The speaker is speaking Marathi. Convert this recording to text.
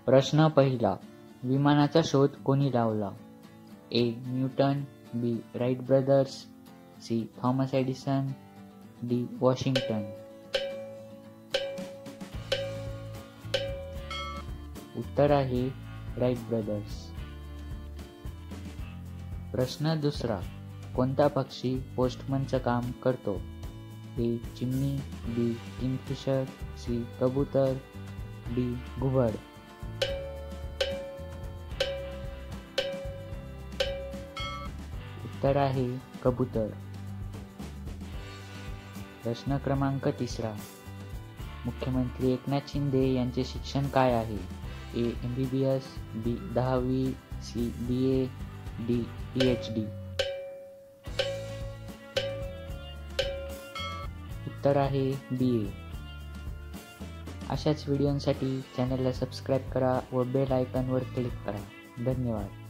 प्रश्न पहिला. विमानाचा शोध कोणी लावला? A. Newton, B. Wright brothers, C. Thomas Edison, D. Washington. उत्तर आहे राईट ब्रदर्स. प्रश्न दुसरा. कोणता पक्षी पोस्टमनचं काम करतो? ए. चिमणी, बी. Kingfisher, C. कबूतर, डी. घुबड. उत्तर आहे कबूतर. प्रश्न क्रमांक तिसरा. मुख्यमंत्री एकनाथ शिंदे यांचे शिक्षण काय आहे? ए. MBBS, बी. 10वी, सी. BA, D. PhD. उत्तर आहे BA. अशाच व्हिडिओसाठी चॅनलला सबस्क्राईब करा व बेल आयकॉनवर क्लिक करा. धन्यवाद.